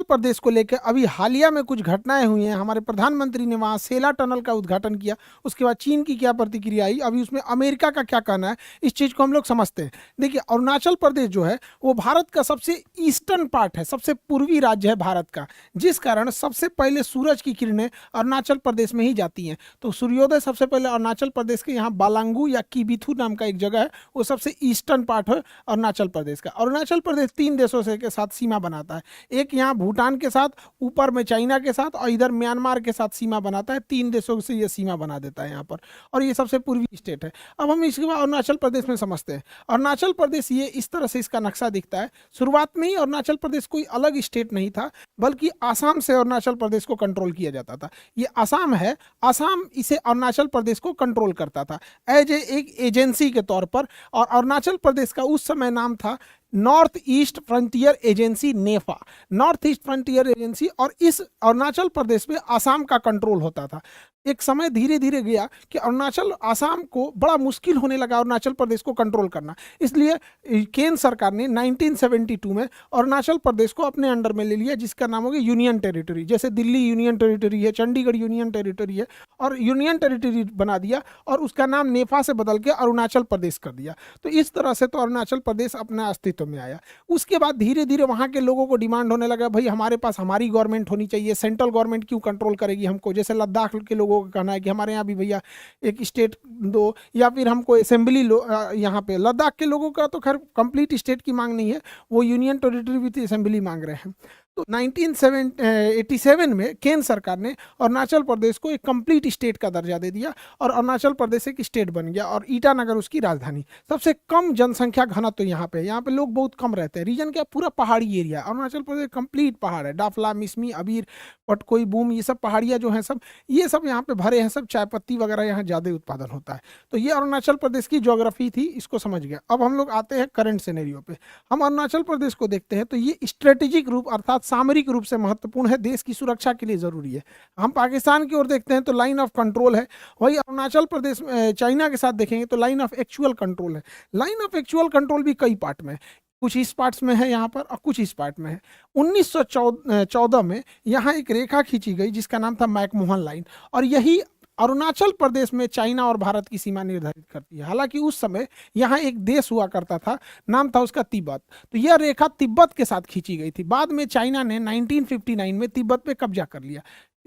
प्रदेश को लेकर अभी हालिया में कुछ घटनाएं हुई हैं। हमारे प्रधानमंत्री ने वहां सेला टनल का उद्घाटन किया, उसके बाद चीन की क्या प्रतिक्रिया आई, अभी उसमें अमेरिका का क्या कहना है, इस चीज को हम लोग समझते हैं। देखिए, अरुणाचल प्रदेश जो है वो भारत का सबसे ईस्टर्न पार्ट है, सबसे पूर्वी राज्य है भारत का, जिस कारण सबसे पहले सूरज की किरणें अरुणाचल प्रदेश में ही जाती हैं। तो सूर्योदय सबसे पहले अरुणाचल प्रदेश के यहाँ बालांगू या किबिथू नाम का एक जगह है, वो सबसे ईस्टर्न पार्ट है अरुणाचल प्रदेश का। अरुणाचल प्रदेश 3 देशों से के साथ सीमा बनाता है, एक यहाँ भूटान के साथ, ऊपर में चाइना के साथ, और इधर म्यांमार के साथ सीमा बनाता है। 3 देशों से ये सीमा बना देता है यहाँ पर, और ये सबसे पूर्वी स्टेट है। अब हम इसके बाद अरुणाचल प्रदेश में समझते हैं। अरुणाचल प्रदेश ये इस तरह से इसका नक्शा दिखता है। शुरुआत में ही अरुणाचल प्रदेश कोई अलग स्टेट नहीं था, बल्कि आसाम से अरुणाचल प्रदेश को कंट्रोल किया जाता था। ये आसाम है, आसाम इसे अरुणाचल प्रदेश को कंट्रोल करता था एज एक एजेंसी के तौर पर। और अरुणाचल प्रदेश का उस समय नाम था नॉर्थ ईस्ट फ्रंटियर एजेंसी, नेफा, नॉर्थ ईस्ट फ्रंटियर एजेंसी। और इस अरुणाचल प्रदेश में आसाम का कंट्रोल होता था। एक समय धीरे धीरे गया कि अरुणाचल, आसाम को बड़ा मुश्किल होने लगा अरुणाचल प्रदेश को कंट्रोल करना, इसलिए केंद्र सरकार ने 1972 में अरुणाचल प्रदेश को अपने अंडर में ले लिया, जिसका नाम हो गया यूनियन टेरिटरी। जैसे दिल्ली यूनियन टेरिटरी है, चंडीगढ़ यूनियन टेरिटरी है, और यूनियन टेरिटरी बना दिया, और उसका नाम नेफा से बदल के अरुणाचल प्रदेश कर दिया। तो इस तरह से तो अरुणाचल प्रदेश अपना अस्तित्व में आया। उसके बाद धीरे धीरे वहाँ के लोगों को डिमांड होने लगा, भाई हमारे पास हमारी गवर्नमेंट होनी चाहिए, सेंट्रल गवर्नमेंट क्यों कंट्रोल करेगी हमको। जैसे लद्दाख के लोगों का कहना है कि हमारे यहाँ भी भैया एक स्टेट दो, या फिर हमको असेंबली लो। यहाँ पे लद्दाख के लोगों का तो खैर कंप्लीट स्टेट की मांग नहीं है, वो यूनियन टेरिटरी विथ असेंबली मांग रहे हैं। तो 1987 में केंद्र सरकार ने अरुणाचल प्रदेश को एक कंप्लीट स्टेट का दर्जा दे दिया, और अरुणाचल प्रदेश एक स्टेट बन गया, और ईटानगर उसकी राजधानी। सबसे कम जनसंख्या घनत्व तो यहाँ पे लोग बहुत कम रहते हैं। रीजन क्या, पूरा पहाड़ी एरिया, अरुणाचल प्रदेश कंप्लीट पहाड़ है। डाफला, मिसमी, अबीर, पटकोई, बूम, ये सब पहाड़ियाँ जो हैं सब, ये सब यहाँ पे भरे हैं, सब चाय पत्ती वगैरह यहाँ ज़्यादा उत्पादन होता है। तो ये अरुणाचल प्रदेश की ज्योग्राफी थी, इसको समझ गया। अब हम लोग आते हैं करंट सिनेरियो पे। हम अरुणाचल प्रदेश को देखते हैं तो ये स्ट्रेटेजिक रूप अर्थात सामरिक रूप से महत्वपूर्ण है, देश की सुरक्षा के लिए जरूरी है। हम पाकिस्तान की ओर देखते हैं तो लाइन ऑफ कंट्रोल है, वही अरुणाचल प्रदेश चाइना के साथ देखेंगे तो लाइन ऑफ एक्चुअल कंट्रोल है। लाइन ऑफ एक्चुअल कंट्रोल भी कई पार्ट में है, कुछ इस पार्ट्स में है यहाँ पर और कुछ इस पार्ट में है। 1914 में यहाँ एक रेखा खींची गई जिसका नाम था मैकमोहन लाइन, और यही अरुणाचल प्रदेश में चाइना और भारत की सीमा निर्धारित करती है। हालांकि उस समय यहाँ एक देश हुआ करता था, नाम था उसका तिब्बत। तो यह रेखा तिब्बत के साथ खींची गई थी। बाद में चाइना ने 1959 में तिब्बत पे कब्जा कर लिया,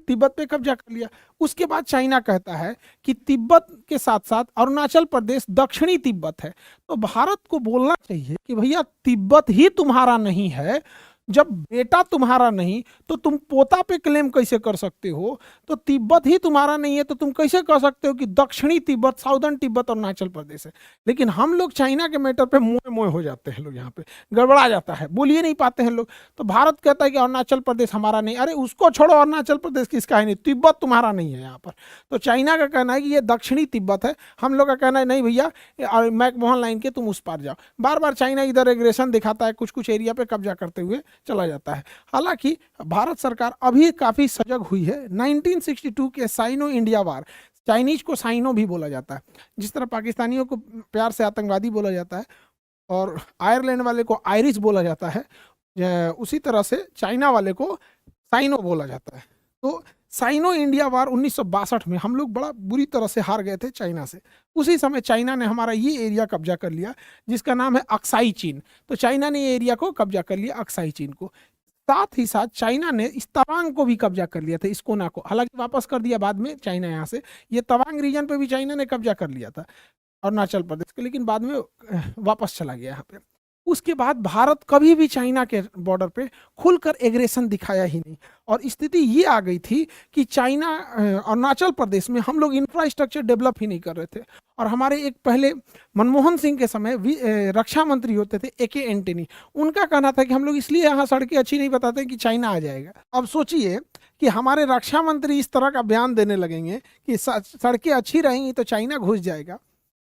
तिब्बत पे कब्जा कर लिया। उसके बाद चाइना कहता है कि तिब्बत के साथ साथ अरुणाचल प्रदेश दक्षिणी तिब्बत है। तो भारत को बोलना चाहिए कि भैया तिब्बत ही तुम्हारा नहीं है, जब बेटा तुम्हारा नहीं तो तुम पोता पे क्लेम कैसे कर सकते हो। तो तिब्बत ही तुम्हारा नहीं है तो तुम कैसे कह सकते हो कि दक्षिणी तिब्बत, साउदर्न तिब्बत अरुणाचल प्रदेश है। लेकिन हम लोग चाइना के मैटर पे मोए मोए हो जाते हैं, लोग यहाँ पे गड़बड़ा जाता है, बोल ही नहीं पाते हैं लोग। तो भारत कहता है कि अरुणाचल प्रदेश हमारा नहीं, अरे उसको छोड़ो, अरुणाचल प्रदेश किसका है नहीं, तिब्बत तुम्हारा नहीं है यहाँ पर। तो चाइना का कहना है कि ये दक्षिणी तिब्बत है, हम लोग का कहना है नहीं भैया मैकमोहन लाइन के तुम उस पार जाओ। बार बार चाइना इधर एग्रेशन दिखाता है, कुछ कुछ एरिया पे कब्जा करते हुए चला जाता है। हालांकि भारत सरकार अभी काफी सजग हुई है। 1962 के साइनो इंडिया वार, चाइनीज को साइनो भी बोला जाता है, जिस तरह पाकिस्तानियों को प्यार से आतंकवादी बोला जाता है और आयरलैंड वाले को आयरिश बोला जाता है, उसी तरह से चाइना वाले को साइनो बोला जाता है। तो साइनो इंडिया वार 1962 में हम लोग बड़ा बुरी तरह से हार गए थे चाइना से। उसी समय चाइना ने हमारा ये एरिया कब्जा कर लिया जिसका नाम है अक्साई चीन। तो चाइना ने ये एरिया को कब्जा कर लिया, अक्साई चीन को। साथ ही साथ चाइना ने इस तवांग को भी कब्जा कर लिया था, इस कोना को, हालांकि वापस कर दिया बाद में चाइना यहाँ से। ये तवांग रीजन पे भी चाइना ने कब्जा कर लिया था अरुणाचल प्रदेश के, लेकिन बाद में वापस चला गया यहाँ पे। उसके बाद भारत कभी भी चाइना के बॉर्डर पे खुलकर एग्रेशन दिखाया ही नहीं, और स्थिति ये आ गई थी कि चाइना अरुणाचल प्रदेश में हम लोग इंफ्रास्ट्रक्चर डेवलप ही नहीं कर रहे थे। और हमारे एक पहले मनमोहन सिंह के समय रक्षा मंत्री होते थे ए के एंटनी, उनका कहना था कि हम लोग इसलिए यहाँ सड़कें अच्छी नहीं बताते कि चाइना आ जाएगा। अब सोचिए कि हमारे रक्षा मंत्री इस तरह का बयान देने लगेंगे कि सड़कें अच्छी रहेंगी तो चाइना घुस जाएगा,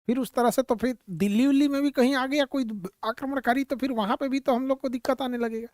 फिर उस तरह से तो फिर दिल्ली उल्ली में भी कहीं आ गया कोई आक्रमणकारी तो फिर वहां पे भी तो हम लोग को दिक्कत आने लगेगा।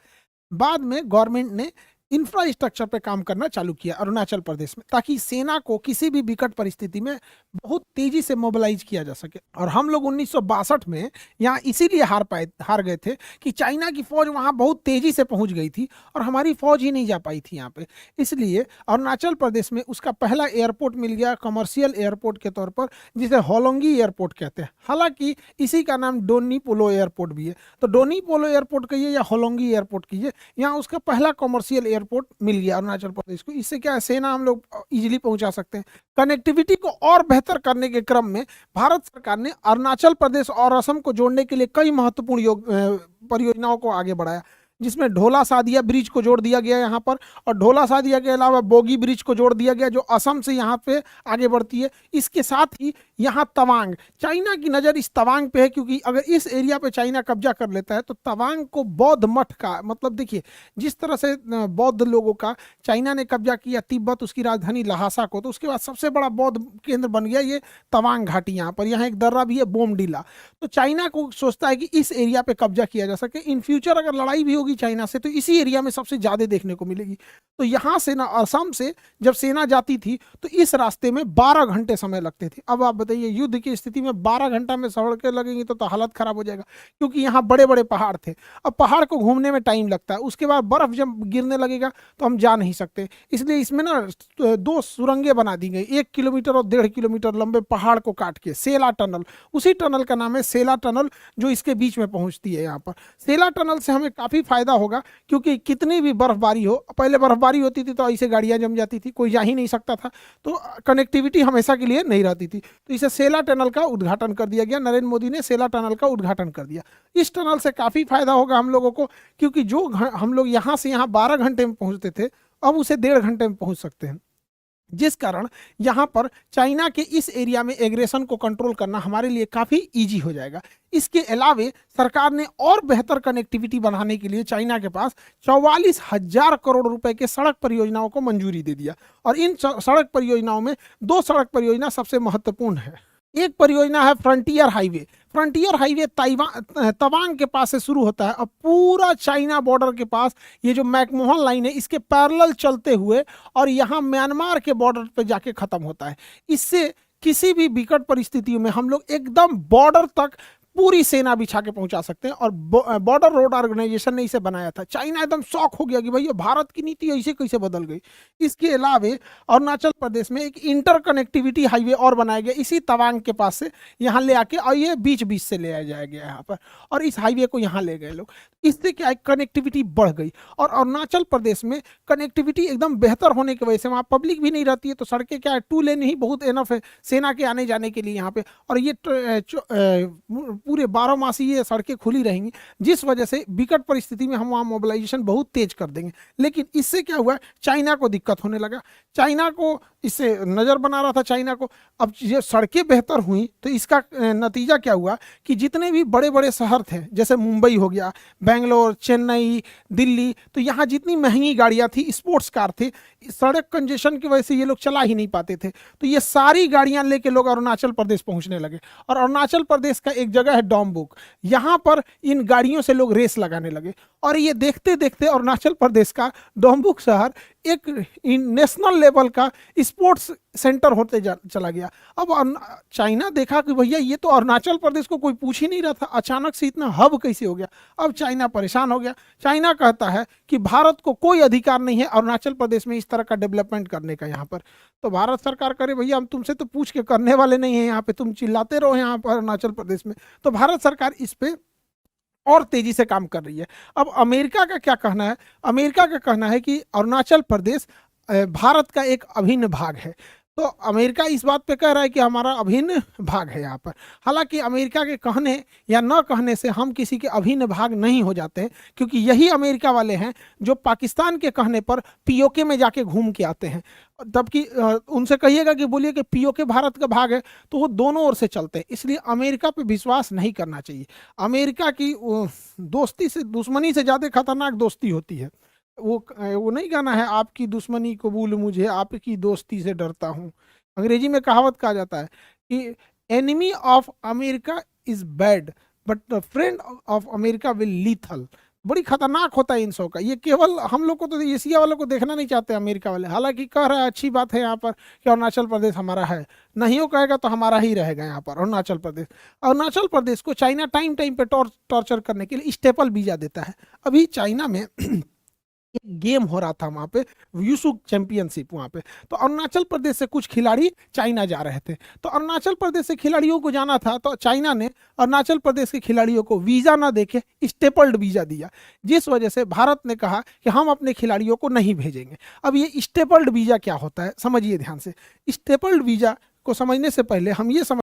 बाद में गवर्नमेंट ने इंफ्रास्ट्रक्चर पे काम करना चालू किया अरुणाचल प्रदेश में, ताकि सेना को किसी भी विकट परिस्थिति में बहुत तेजी से मोबिलाइज किया जा सके। और हम लोग 1962 में यहाँ इसीलिए हार गए थे कि चाइना की फौज वहाँ बहुत तेजी से पहुंच गई थी और हमारी फौज ही नहीं जा पाई थी यहाँ पे। इसलिए अरुणाचल प्रदेश में उसका पहला एयरपोर्ट मिल गया कमर्शियल एयरपोर्ट के तौर पर, जिसे होलोंगी एयरपोर्ट कहते हैं। हालांकि इसी का नाम डोनी पोलो एयरपोर्ट भी है, तो डोनी पोलो एयरपोर्ट कहिए या होलोंगी एयरपोर्ट कहिए, यहाँ उसका पहला कमर्शियल एयरपोर्ट मिल गया अरुणाचल प्रदेश को। इससे क्या है, सेना हम लोग इजीली पहुंचा सकते हैं। कनेक्टिविटी को और बेहतर करने के क्रम में भारत सरकार ने अरुणाचल प्रदेश और असम को जोड़ने के लिए कई महत्वपूर्ण परियोजनाओं को आगे बढ़ाया, जिसमें ढोला सादिया ब्रिज को जोड़ दिया गया यहाँ पर, और ढोला सादिया के अलावा बोगी ब्रिज को जोड़ दिया गया जो असम से यहाँ पे आगे बढ़ती है। इसके साथ ही यहाँ तवांग, चाइना की नज़र इस तवांग पे है, क्योंकि अगर इस एरिया पे चाइना कब्जा कर लेता है तो तवांग को बौद्ध मठ का, मतलब देखिए जिस तरह से बौद्ध लोगों का चाइना ने कब्जा किया तिब्बत, उसकी राजधानी लहासा को, तो उसके बाद सबसे बड़ा बौद्ध केंद्र बन गया ये तवांग घाटी यहाँ पर। यहाँ एक दर्रा भी है बोमडीला। तो चाइना को सोचता है कि इस एरिया पे कब्जा किया जा सके। इन फ्यूचर अगर लड़ाई भी होगी चाइना से तो इसी एरिया में सबसे ज्यादा देखने को मिलेगी। तो यहाँ से ना असम से जब सेना जाती थी तो इस रास्ते में 12 घंटे समय लगते थे। अब आप बताइए युद्ध की स्थिति में 12 घंटा में सड़कें लगेंगी तो हालत खराब हो जाएगा, क्योंकि यहाँ बड़े बड़े पहाड़ थे। अब पहाड़ को घूमने में टाइम लगता है, उसके बाद बर्फ जब गिरने लगेगा तो हम जा नहीं सकते। इसलिए इसमें ना 2 सुरंगें बना दी गई, 1 किलोमीटर और 1.5 किलोमीटर लंबे पहाड़ को काट के, सेला टनल। उसी टनल का नाम है सेला टनल, जो इसके बीच में पहुंचती है यहाँ पर। सेला टनल से हमें काफी फायदा होगा, क्योंकि कितनी भी बर्फबारी हो, पहले बर्फबारी होती थी तो ऐसे गाड़ियां जम जाती थी, कोई जा ही नहीं सकता था, तो कनेक्टिविटी हमेशा के लिए नहीं रहती थी। तो इसे सेला टनल का उद्घाटन कर दिया गया, नरेंद्र मोदी ने सेला टनल का उद्घाटन कर दिया। इस टनल से काफी फायदा होगा हम लोगों को, क्योंकि जो हम लोग यहाँ से यहाँ 12 घंटे में पहुंचते थे अब उसे 1.5 घंटे में पहुंच सकते हैं, जिस कारण यहाँ पर चाइना के इस एरिया में एग्रेशन को कंट्रोल करना हमारे लिए काफ़ी इजी हो जाएगा। इसके अलावे सरकार ने और बेहतर कनेक्टिविटी बनाने के लिए चाइना के पास 44,000 करोड़ रुपए के सड़क परियोजनाओं को मंजूरी दे दिया। और इन सड़क परियोजनाओं में 2 सड़क परियोजना सबसे महत्वपूर्ण है। एक परियोजना है frontier highway. Frontier highway Tawang के पास से शुरू होता है और पूरा चाइना बॉर्डर के पास ये जो मैकमोहन लाइन है इसके पैरेलल चलते हुए और यहाँ म्यांमार के बॉर्डर पे जाके खत्म होता है। इससे किसी भी विकट परिस्थितियों में हम लोग एकदम बॉर्डर तक पूरी सेना बिछा के पहुंचा सकते हैं। और बॉर्डर रोड ऑर्गेनाइजेशन ने इसे बनाया था। चाइना एकदम शॉक हो गया कि भैया भारत की नीति ऐसे कैसे बदल गई। इसके अलावे अरुणाचल प्रदेश में एक इंटर कनेक्टिविटी हाईवे और बनाया गया इसी तवांग के पास से यहाँ ले आके, और ये बीच बीच से ले आया जाएगा यहाँ पर, और इस हाईवे को यहाँ ले गए लोग। इससे क्या है, कनेक्टिविटी बढ़ गई। और अरुणाचल प्रदेश में कनेक्टिविटी एकदम बेहतर होने की वजह से वहाँ पब्लिक भी नहीं रहती है, तो सड़कें क्या है 2 लेन ही बहुत एनफ है सेना के आने जाने के लिए यहाँ पे। और ये पूरे 12 मासी ये सड़कें खुली रहेंगी, जिस वजह से विकट परिस्थिति में हम वहाँ मोबिलाइजेशन बहुत तेज कर देंगे। लेकिन इससे क्या हुआ, चाइना को दिक्कत होने लगा। चाइना को इससे नज़र बना रहा था चाइना को। अब ये सड़कें बेहतर हुई तो इसका नतीजा क्या हुआ कि जितने भी बड़े बड़े शहर थे, जैसे मुंबई हो गया, बेंगलोर, चेन्नई, दिल्ली, तो यहाँ जितनी महंगी गाड़ियाँ थी, स्पोर्ट्स कार थे, सड़क कंजेशन की वजह से ये लोग चला ही नहीं पाते थे। तो ये सारी गाड़ियाँ लेके लोग अरुणाचल प्रदेश पहुँचने लगे। और अरुणाचल प्रदेश का एक जगह है डॉम्बुक, यहाँ पर इन गाड़ियों से लोग रेस लगाने लगे। और ये देखते देखते अरुणाचल प्रदेश का डॉम्बुक शहर एक नेशनल लेवल का स्पोर्ट्स सेंटर होते चला गया। अब चाइना देखा कि भैया ये तो अरुणाचल प्रदेश को कोई पूछ ही नहीं रहा था, अचानक से इतना हब कैसे हो गया। अब चाइना परेशान हो गया। चाइना कहता है कि भारत को कोई अधिकार नहीं है अरुणाचल प्रदेश में इस तरह का डेवलपमेंट करने का यहाँ पर। तो भारत सरकार करे भैया हम तुमसे तो पूछ के करने वाले नहीं है, यहाँ पे तुम चिल्लाते रहो यहाँ पर अरुणाचल प्रदेश में। तो भारत सरकार इस पे और तेजी से काम कर रही है। अब अमेरिका का क्या कहना है, अमेरिका का कहना है कि अरुणाचल प्रदेश भारत का एक अभिन्न भाग है। तो अमेरिका इस बात पे कह रहा है कि हमारा अभिन्न भाग है यहाँ पर। हालांकि अमेरिका के कहने या न कहने से हम किसी के अभिन्न भाग नहीं हो जाते हैं, क्योंकि यही अमेरिका वाले हैं जो पाकिस्तान के कहने पर पीओके में जाके घूम के आते हैं। जबकि उनसे कहिएगा कि बोलिए कि पीओके भारत का भाग है, तो वो दोनों ओर से चलते हैं। इसलिए अमेरिका पे विश्वास नहीं करना चाहिए। अमेरिका की दोस्ती से, दुश्मनी से ज़्यादा खतरनाक दोस्ती होती है। वो नहीं गाना है, आपकी दुश्मनी कबूल मुझे, आपकी दोस्ती से डरता हूँ। अंग्रेजी में कहावत कहा जाता है कि enemy of America is bad but the friend of America will lethal. बड़ी खतरनाक होता है इन शो का। ये केवल हम लोग को तो, एशिया वालों को देखना नहीं चाहते अमेरिका वाले, हालांकि कह रहा है अच्छी बात है यहाँ पर कि अरुणाचल प्रदेश हमारा है, नहीं वो कहेगा तो हमारा ही रहेगा यहाँ पर अरुणाचल प्रदेश। अरुणाचल प्रदेश को चाइना टाइम टाइम पे टॉर्चर करने के लिए स्टेपल वीजा देता है। अभी चाइना में एक गेम हो रहा था वहां पे, यूसु चैंपियनशिप वहां पे, तो अरुणाचल प्रदेश से कुछ खिलाड़ी चाइना जा रहे थे। तो अरुणाचल प्रदेश से खिलाड़ियों को जाना था, तो चाइना ने अरुणाचल प्रदेश के खिलाड़ियों को वीजा ना देके स्टेपल्ड वीजा दिया, जिस वजह से भारत ने कहा कि हम अपने खिलाड़ियों को नहीं भेजेंगे। अब ये स्टेपल्ड वीजा क्या होता है समझिए ध्यान से। स्टेपल्ड वीजा को समझने से पहले हम ये समझ